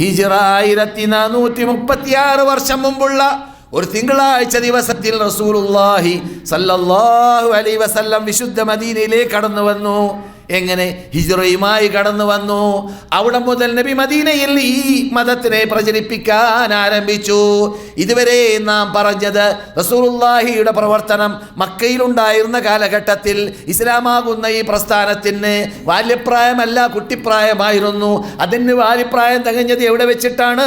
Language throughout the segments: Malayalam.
ഹിജ്റ 1436 വർഷം മുമ്പുള്ള ഒരു തിങ്കളാഴ്ച ദിവസത്തിൽ റസൂലുള്ളാഹി സല്ലല്ലാഹു അലൈഹി വസല്ലം വിശുദ്ധ മദീനയിലേക്ക് കടന്നു വന്നു. എങ്ങനെ? ഹിജ്റയുമായി കടന്നു വന്നു. അവിടെ മുതൽ നബി മദീനയിൽ ഈ മതത്തിനെ പ്രചരിപ്പിക്കാൻ ആരംഭിച്ചു. ഇതുവരെ നാം പറഞ്ഞത് റസൂലുള്ളാഹിയുടെ പ്രവർത്തനം മക്കയിലുണ്ടായിരുന്ന കാലഘട്ടത്തിൽ ഇസ്ലാമാകുന്ന ഈ പ്രസ്ഥാനത്തിന് ബാല്യപ്രായമല്ല, കുട്ടിപ്രായമായിരുന്നു. അതിന് ബാല്യപ്രായം തികഞ്ഞത് എവിടെ വെച്ചിട്ടാണ്?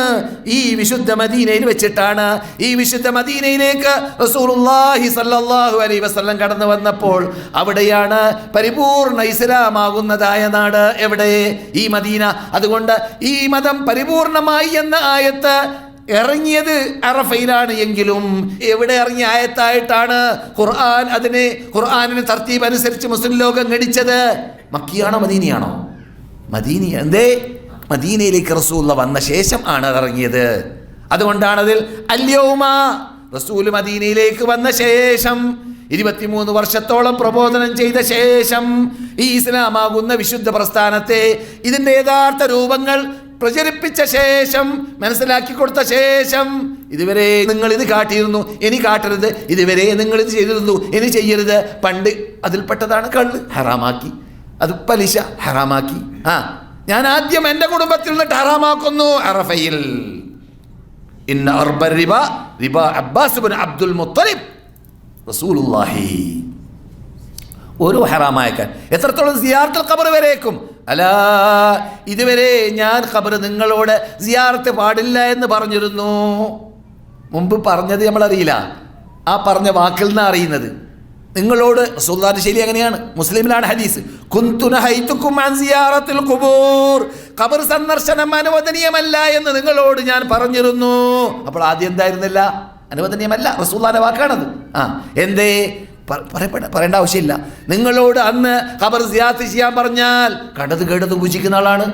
ഈ വിശുദ്ധ മദീനയിൽ വെച്ചിട്ടാണ്. ഈ വിശുദ്ധ മദീനയിലേക്ക് റസൂലുള്ളാഹി സല്ലല്ലാഹു അലൈഹി വസല്ലം കടന്നു വന്നപ്പോൾ അവിടെയാണ് പരിപൂർണ ഇസ്ലാം ആകുന്നതായ നാട്. എവിടെ? ഈ മദീന. അതുകൊണ്ട് ഈ മതം പരിപൂർണമായി എന്ന ആയത്ത് ഇറങ്ങിയത് അറഫയിലാണ്. എങ്കിലും എവിടെ ഇറങ്ങിയ ആയത്തായിട്ടാണ് ഖുർആനിന് തർത്തീബ് അനുസരിച്ച് മുസ്ലിം ലോകം ഗണിച്ചത്? മക്കിയാണോ മദീനയാണോ? മദീന. എന്തേ? മദീനയിലേക്ക് റസൂൽ വന്ന ശേഷം ആണ് ഇറങ്ങിയത്. അതുകൊണ്ടാണ് അതിൽ അല്യൗമ റസൂൽ മദീനയിലേക്ക് വന്ന ശേഷം 23 വർഷത്തോളം പ്രബോധനം ചെയ്ത ശേഷം ഈ ഇസ്ലാമാകുന്ന വിശുദ്ധ പ്രസ്ഥാനത്തെ ഇതിൻ്റെ യഥാർത്ഥ രൂപങ്ങൾ പ്രചരിപ്പിച്ച ശേഷം, മനസ്സിലാക്കി കൊടുത്ത ശേഷം, ഇതുവരെ നിങ്ങൾ ഇത് കാട്ടിയിരുന്നു, ഇനി കാട്ടരുത്, ഇതുവരെ നിങ്ങൾ ഇത് ചെയ്തിരുന്നു, ഇനി ചെയ്യരുത്. പണ്ട് അതിൽപ്പെട്ടതാണ് കള്ള്, ഹറാമാക്കി. അത് പലിശ ഹറാമാക്കി. ഞാൻ ആദ്യം എൻ്റെ കുടുംബത്തിൽ നിന്നിട്ട് ഹറാമാക്കുന്നു അറഫയിൽ. ഇന്ന അർബ റിബ റിബ അബ്ബാസ് ഇബ്നു അബ്ദുൽ മുത്തലിബ് റസൂലുള്ളാഹി. ഓരോ ഹറാമായക്കാൻ എത്രത്തോളം സിയാറത്തുൽ ഖബർ വരേക്കും. അലാ, ഇതുവരെ ഞാൻ ഖബർ നിങ്ങളോട് സിയാറത്ത് പാടില്ല എന്ന് പറഞ്ഞിരുന്നു. മുമ്പ് പറഞ്ഞത് നമ്മളറിയില്ല, ആ പറഞ്ഞ വാക്കിൽ നിന്നാണ് അറിയുന്നത്. നിങ്ങളോട് റസൂലുള്ളാഹിന്റെ ശൈലി അങ്ങനെയാണ്. മുസ്ലിമിലാണ് ഹദീസ്, കുന്തു നഹൈതുകും അൻ സിയാറത്തുൽ ഖുബൂർ, ഖബർ സന്ദർശനം അനുവദനീയമല്ല എന്ന് നിങ്ങളോട് ഞാൻ പറഞ്ഞിരുന്നു. അപ്പോൾ ആദ്യം എന്തായിരുന്നില്ല? അനുവദനീയമല്ല. റസൂലുള്ളാഹിന്റെ വാക്കാണത്. എന്തേ? പറയേണ്ട ആവശ്യമില്ല. നിങ്ങളോട് അന്ന് ഖബർ സിയാറത്ത് ചെയ്യാൻ പറഞ്ഞാൽ കണ്ടത് കേട്ടത് പൂജിക്കുന്ന ആളാണ്.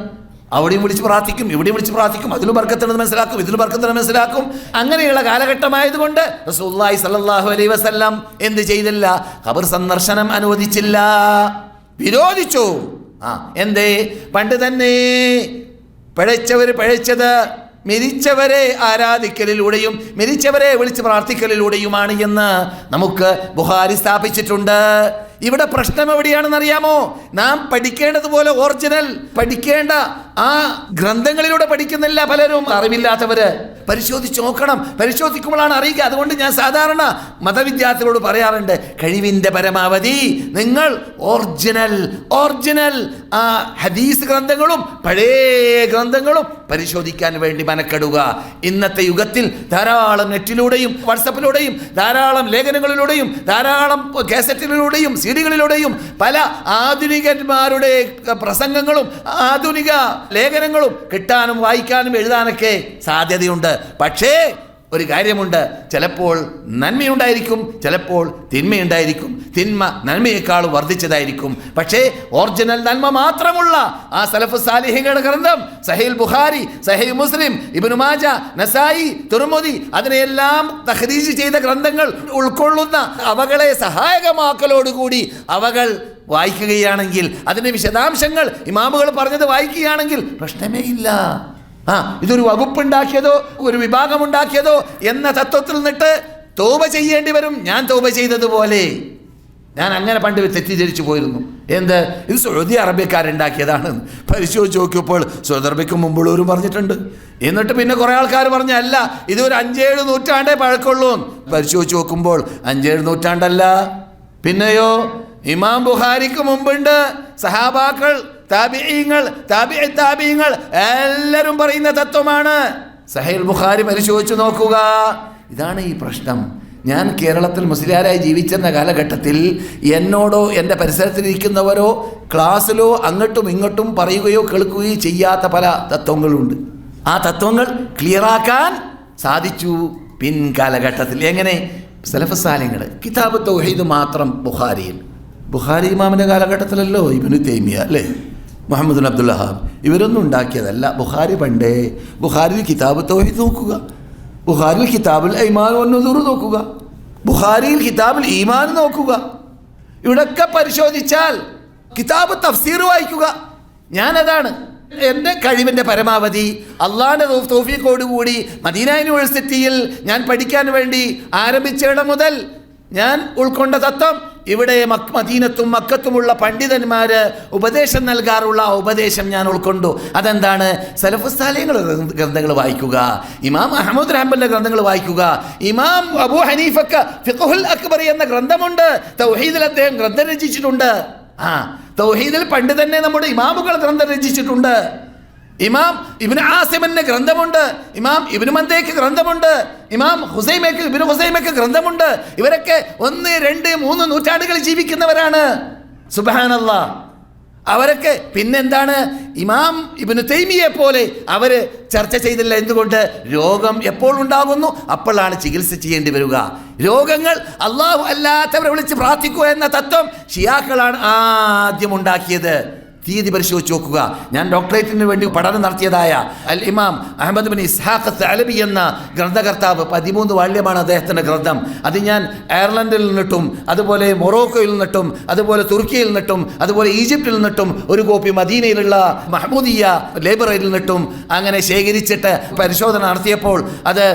അവിടെയും വിളിച്ച് പ്രാർത്ഥിക്കും, ഇവിടെയും വിളിച്ച് പ്രാർത്ഥിക്കും. അതിലും ബർക്കത്തുണ്ടെന്ന് മനസ്സിലാക്കും, ഇതിലും ബർക്കത്തുണ്ടെന്ന് മനസ്സിലാക്കും. അങ്ങനെയുള്ള കാലഘട്ടമായതുകൊണ്ട് റസൂലുള്ളാഹി സ്വല്ലല്ലാഹു അലൈഹി വസല്ലം എന്ത് ചെയ്തില്ല? ഖബർ സന്ദർശനം അനുവദിച്ചില്ല, വിരോധിച്ചു. എന്തേ? പണ്ട് തന്നെ പിഴച്ചവർ പിഴച്ചത് മരിച്ചവരെ ആരാധിക്കലിലൂടെയും മരിച്ചവരെ വിളിച്ച് പ്രാർത്ഥിക്കലിലൂടെയുമാണ് എന്ന് നമുക്ക് ബുഖാരി സ്ഥാപിച്ചിട്ടുണ്ട്. ഇവിടെ പ്രശ്നം എവിടെയാണെന്ന് അറിയാമോ? നാം പഠിക്കേണ്ടതുപോലെ ഒറിജിനൽ പഠിക്കേണ്ട ആ ഗ്രന്ഥങ്ങളിലൂടെ പഠിക്കുന്നില്ല പലരും. അറിവില്ലാത്തവര് പരിശോധിച്ച് നോക്കണം, പരിശോധിക്കുമ്പോഴാണ് അറിയുക. അതുകൊണ്ട് ഞാൻ സാധാരണ മതവിദ്യാർത്ഥികളോട് പറയാറുണ്ട്, കഴിവിൻ്റെ പരമാവധി നിങ്ങൾ ഒറിജിനൽ ആ ഹദീസ് ഗ്രന്ഥങ്ങളും പഴയ ഗ്രന്ഥങ്ങളും പരിശോധിക്കാൻ വേണ്ടി മനക്കെടുക. ഇന്നത്തെ യുഗത്തിൽ ധാരാളം നെറ്റിലൂടെയും വാട്സപ്പിലൂടെയും ധാരാളം ലേഖനങ്ങളിലൂടെയും ധാരാളം കാസറ്റിലൂടെയും സീഡികളിലൂടെയും പല ആധുനികന്മാരുടെ പ്രസംഗങ്ങളും ആധുനിക ലേഖനങ്ങളും കിട്ടാനും വായിക്കാനും എഴുതാനൊക്കെ സാധ്യതയുണ്ട്. പക്ഷേ ഒരു കാര്യമുണ്ട്, ചിലപ്പോൾ നന്മയുണ്ടായിരിക്കും, ചിലപ്പോൾ തിന്മയുണ്ടായിരിക്കും. തിന്മ നന്മയേക്കാൾ വർദ്ധിച്ചതായിരിക്കും. പക്ഷേ ഒറിജിനൽ നന്മ മാത്രമുള്ള ആ സലഫ് സാലിഹീങ്ങളുടെ ഗ്രന്ഥം സഹീഹ് ബുഖാരി, സഹീഹ് മുസ്ലിം, ഇബ്നു മാജ, നസായി, തിർമിദി, അതിനെയെല്ലാം തഖ്രീജ് ചെയ്ത ഗ്രന്ഥങ്ങൾ ഉൾക്കൊള്ളുന്ന അവകളെ സഹായകമാക്കലോടുകൂടി അവകൾ വായിക്കുകയാണെങ്കിൽ, അതിൻ്റെ വിശദാംശങ്ങൾ ഇമാമുകൾ പറഞ്ഞത് വായിക്കുകയാണെങ്കിൽ പ്രശ്നമേ ഇല്ല. ഇതൊരു വകുപ്പുണ്ടാക്കിയതോ ഒരു വിഭാഗമുണ്ടാക്കിയതോ എന്ന തത്വത്തിൽ നിന്നിട്ട് തൗബ ചെയ്യേണ്ടി വരും. ഞാൻ തൗബ ചെയ്തതുപോലെ ഞാൻ അങ്ങനെ പണ്ട് തെറ്റിദ്ധരിച്ചു പോയിരുന്നു. എന്ത്? ഇത് സൗദി അറേബ്യക്കാരുണ്ടാക്കിയതാണ്. പരിശോധിച്ച് നോക്കിയപ്പോൾ സൗദി അറേബ്യക്ക് മുമ്പുള്ളവരും പറഞ്ഞിട്ടുണ്ട്. എന്നിട്ട് പിന്നെ കുറേ ആൾക്കാർ പറഞ്ഞ അല്ല, ഇതൊരു 5-7 നൂറ്റാണ്ടേ പഴക്കമുള്ളൂ. പരിശോധിച്ച് നോക്കുമ്പോൾ 5-7 നൂറ്റാണ്ടല്ല. പിന്നെയോ ഇമാം ബുഖാരിക്ക് മുമ്പുണ്ട് സഹാബാക്കൾ, താബിഈങ്ങൾ എല്ലാവരും പറയുന്ന തത്വമാണ്. സഹീഹ് ബുഖാരി പരിശോധിച്ച് നോക്കുക. ഇതാണ് ഈ പ്രശ്നം. ഞാൻ കേരളത്തിൽ മുസ്ലിയാരായി ജീവിച്ചിരുന്ന കാലഘട്ടത്തിൽ എന്നോടോ എൻ്റെ പരിസരത്തിലിരിക്കുന്നവരോ ക്ലാസ്സിലോ അങ്ങോട്ടും ഇങ്ങോട്ടും പറയുകയോ കേൾക്കുകയോ ചെയ്യാത്ത പല തത്വങ്ങളുണ്ട്. ആ തത്വങ്ങൾ ക്ലിയറാക്കാൻ സാധിച്ചു പിൻകാലഘട്ടത്തിൽ. എങ്ങനെ? സലഫ് സാലിഹ്യങ്ങൾ കിതാബ് തൗഹീദ് മാത്രം ബുഖാരി ഇമാമിൻ്റെ കാലഘട്ടത്തിലല്ലോ ഇബ്നു തൈമിയ, അല്ലേ, മുഹമ്മദ് ബിൻ അബ്ദുൽ വഹാബ്, ഇവരൊന്നും ഉണ്ടാക്കിയതല്ല. ബുഖാരി പണ്ടേ ബുഖാരിയിൽ കിതാബ് തൗഹീദ് നോക്കുക, ബുഖാരിയിൽ കിതാബുൽ ഈമാൻ വന്നുദൂർ നോക്കുക, ബുഖാരിയിൽ കിതാബുൽ ഈമാൻ നോക്കുക. ഇവിടൊക്കെ പരിശോധിച്ചാൽ കിതാബ് തഫ്സീർ വായിക്കുക. ഞാനതാണ് എൻ്റെ കഴിവിൻ്റെ പരമാവധി അള്ളാഹുവിൻ്റെ തൗഫീഖോടുകൂടി മദീന യൂണിവേഴ്സിറ്റിയിൽ ഞാൻ പഠിക്കാൻ വേണ്ടി ആരംഭിച്ചിടം മുതൽ ഞാൻ ഉൾക്കൊണ്ട തത്വം, ഇവിടെ മദീനത്തും മക്കത്തുമുള്ള പണ്ഡിതന്മാർ ഉപദേശം നൽകാറുള്ള ഉപദേശം ഞാൻ ഉൾക്കൊണ്ടു. അതെന്താണ്? സലഫുസ് സാലിഹ്യങ്ങളുടെ ഗ്രന്ഥങ്ങൾ വായിക്കുക, ഇമാം അഹ്മദ് റഹ്ബലിന്റെ ഗ്രന്ഥങ്ങൾ വായിക്കുക. ഇമാം അബൂ ഹനീഫക്ക് ഫിഖ്ഹുൽ അക്ബർ എന്ന ഗ്രന്ഥമുണ്ട്. തൗഹീദിൽ അദ്ദേഹം ഗ്രന്ഥം രചിച്ചിട്ടുണ്ട്. തൗഹീദിൽ പണ്ട് തന്നെ നമ്മുടെ ഇമാമുകൾ ഗ്രന്ഥം രചിച്ചിട്ടുണ്ട്. ഇമാം ഇബ്നു ആസിമിന്റെ ഗ്രന്ഥമുണ്ട്, ഇമാം ഇബ്നു മന്ദയ്ക്ക് ഗ്രന്ഥമുണ്ട്, ഇമാം ഇബ്നു ഹുസൈമയ്ക്ക് ഗ്രന്ഥമുണ്ട്. ഇവരൊക്കെ 1, 2, 3 നൂറ്റാണ്ടുകൾ ജീവിക്കുന്നവരാണ്. സുബ്ഹാനല്ലാഹ്. അവരൊക്കെ പിന്നെന്താണ്, ഇമാം ഇബ്നു തൈമിയെ പോലെ അവർ ചർച്ച ചെയ്തില്ല. എന്തുകൊണ്ട്? രോഗം എപ്പോൾ ഉണ്ടാകുന്നു അപ്പോഴാണ് ചികിത്സ ചെയ്യേണ്ടി വരിക. രോഗങ്ങൾ അള്ളാഹു അല്ലാത്തവരെ വിളിച്ച് പ്രാർത്ഥിക്കുക എന്ന തത്വം ഷിയാക്കളാണ് ആദ്യം ഉണ്ടാക്കിയത്. തീയതി പരിശോധിച്ച് നോക്കുക. ഞാൻ ഡോക്ടറേറ്റിന് വേണ്ടി പഠനം നടത്തിയതായ അൽ ഇമാം അഹമ്മദ് ബിൻ ഇസ്ഹാഖ് അലബി എന്ന ഗ്രന്ഥകർത്താവ്, 13 വാല്യമാണ് അദ്ദേഹത്തിൻ്റെ ഗ്രന്ഥം. അത് ഞാൻ അയർലൻഡിൽ നിന്നിട്ടും അതുപോലെ മൊറോക്കോയിൽ നിന്നിട്ടും അതുപോലെ തുർക്കിയിൽ നിന്നിട്ടും അതുപോലെ ഈജിപ്തിൽ നിന്നിട്ടും ഒരു കോപ്പി മദീനയിലുള്ള മഹ്മൂദിയ ലൈബ്രറിയിൽ നിന്നിട്ടും അങ്ങനെ ശേഖരിച്ചിട്ട് പരിശോധന നടത്തിയപ്പോൾ അത്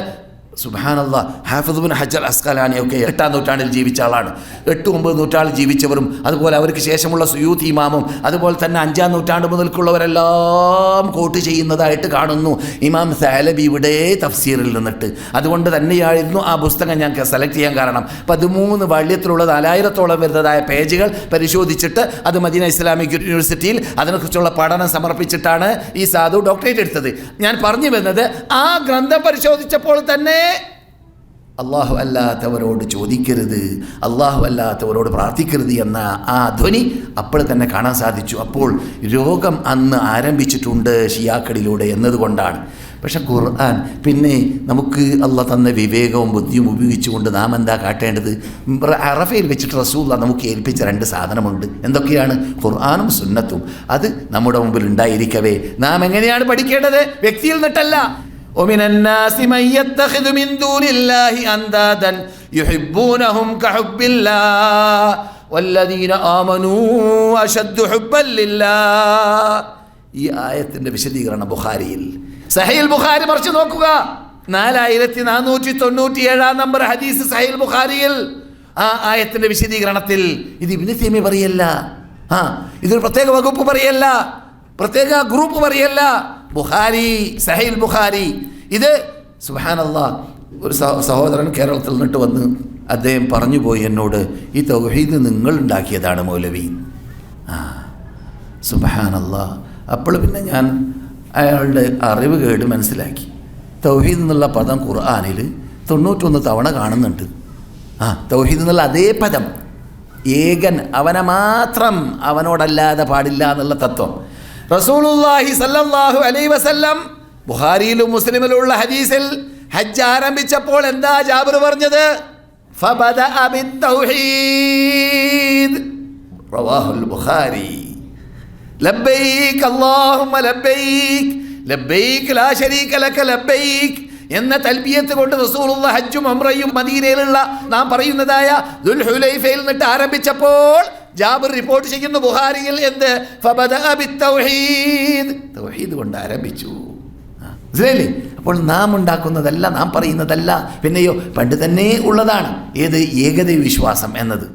സുബ്ഹാനല്ലാഹ്, ഹാഫിദ് ഇബ്നു ഹജർ അസ്ഖലാനിയൊക്കെ 8-ാം നൂറ്റാണ്ടിൽ ജീവിച്ച ആളാണ്. 8-9 നൂറ്റാണ്ടിൽ ജീവിച്ചവരും അതുപോലെ അവർക്ക് ശേഷമുള്ള സുയൂത്തി ഇമാമും അതുപോലെ തന്നെ 5-ാം നൂറ്റാണ്ട് മുതൽക്കുള്ളവരെല്ലാം കോട്ട് ചെയ്യുന്നതായിട്ട് കാണുന്നു ഇമാം സഅലബിയുടെ തഫ്സീറിൽ നിന്നിട്ട്. അതുകൊണ്ട് തന്നെയായിരുന്നു ആ പുസ്തകം ഞാൻ സെലക്ട് ചെയ്യാൻ കാരണം. 13 വാല്യത്തിലുള്ള 4000-ഓളം വരുന്നതായ പേജുകൾ പരിശോധിച്ചിട്ട് അത് മദീന ഇസ്ലാമിക് യൂണിവേഴ്സിറ്റിയിൽ അതിനെക്കുറിച്ചുള്ള പഠനം സമർപ്പിച്ചിട്ടാണ് ഈ സാധു ഡോക്ടറേറ്റ് എടുത്തത്. ഞാൻ പറഞ്ഞു വരുന്നത്, ആ ഗ്രന്ഥം പരിശോധിച്ചപ്പോൾ തന്നെ അള്ളാഹു അല്ലാത്തവരോട് ചോദിക്കരുത്, അള്ളാഹു അല്ലാത്തവരോട് പ്രാർത്ഥിക്കരുത് എന്ന ആ ധ്വനി അപ്പോൾ തന്നെ കാണാൻ സാധിച്ചു. അപ്പോൾ രോഗം അന്ന് ആരംഭിച്ചിട്ടുണ്ട് ഷിയാക്കളിലൂടെ എന്നതുകൊണ്ടാണ്. പക്ഷെ ഖുർആൻ പിന്നെ നമുക്ക് അള്ളാഹ് തന്ന വിവേകവും ബുദ്ധിയും ഉപയോഗിച്ചുകൊണ്ട് നാം എന്താ കാട്ടേണ്ടത്? അറഫയിൽ വെച്ചിട്ട് റസൂലുള്ളാഹ് നമുക്ക് ഏൽപ്പിച്ച 2 സാധനമുണ്ട്. എന്തൊക്കെയാണ്? ഖുർആനും സുന്നത്തും. അത് നമ്മുടെ മുമ്പിൽ ഉണ്ടായിരിക്കവേ നാം എങ്ങനെയാണ് പഠിക്കേണ്ടത്? വ്യക്തിയിൽ നിന്നിട്ടല്ല. ومن الناس من يتخذ من دون الله أندادا يحبونهم كحب الله والذين آمنوا أشد حبا لله. ഈ ആയത്തിന്റെ വിശദീകരണം ബുഖാരിയിൽ, സഹീഹ് ബുഖാരി മറിച്ച് നോക്കുക, 4497 നമ്പർ ഹദീസ് സഹീഹ് ബുഖാരിയിൽ. ആ ആയത്തിന്റെ വിശദീകരണത്തിൽ ഇത് ഇബ്നു തൈമിയ്യ പറയല്ല, ഇതൊരു പ്രത്യേക വകുപ്പ് പറയല്ല, പ്രത്യേക ഗ്രൂപ്പ് പറയല്ല. ബുഖാരി, സഹീഹ് ബുഖാരി. ഇത് സുബ്ഹാനല്ലാഹ്, ഒരു സഹോദരൻ കേരളത്തിൽ നിന്നിട്ട് വന്ന് അദ്ദേഹം പറഞ്ഞു പോയി എന്നോട്, ഈ തൗഹീദ് നിങ്ങൾ ഉണ്ടാക്കിയതാണ് മൗലവി. സുബ്ഹാനല്ലാഹ്. അപ്പോൾ പിന്നെ ഞാൻ അയാളുടെ അറിവ് കേട് മനസ്സിലാക്കി. തൗഹീദ് എന്നുള്ള പദം ഖുർആനിൽ 91 തവണ കാണുന്നുണ്ട്. തൗഹീദ് എന്നുള്ള അതേ പദം, ഏകൻ, അവനെ മാത്രം, അവനോടല്ലാതെ പാടില്ല എന്നുള്ള തത്വം. റസൂലുള്ളാഹി സ്വല്ലല്ലാഹു അലൈഹി വസല്ലം ബുഖാരിയിലും മുസ്ലിമിലുള്ള ഹദീസിൽ ഹജ്ജ് ആരംഭിച്ചപ്പോൾ എന്താ ജാബിർ പറഞ്ഞത്? ഫബദഅ ബിത്തൗഹീദ്, റവാഹുൽ ബുഖാരി. ലബ്ബൈക് അല്ലാഹുമ്മ ലബ്ബൈക്, ലബ്ബൈക് ലാ ശരീക ലക ലബ്ബൈക് എന്ന തൽബിയത്ത് കൊണ്ട് റസൂലുള്ളാഹി ഹജ്ജും ഉംറയും മദീനയിലുള്ള നാം പറയുന്നതായ ദുൽഹുലൈഫയിൽ നിന്നിട്ട് ആരംഭിച്ചപ്പോൾ ജാബിർ റിപ്പോർട്ട് ചെയ്യുന്നു ബുഖാരിയിൽ, എന്ത്? ഫബദഅ ബിത്തൗഹീദ്, തൗഹീദ് കൊണ്ട് ആരംഭിച്ചു. മനസ്സിലായില്ലേ? അപ്പോൾ നാം ഉണ്ടാക്കുന്നതല്ല, നാം പറയുന്നതല്ല, പിന്നെയോ പണ്ട് തന്നെ ഉള്ളതാണ്. ഏത്? ഏകദൈവ വിശ്വാസം എന്നത്.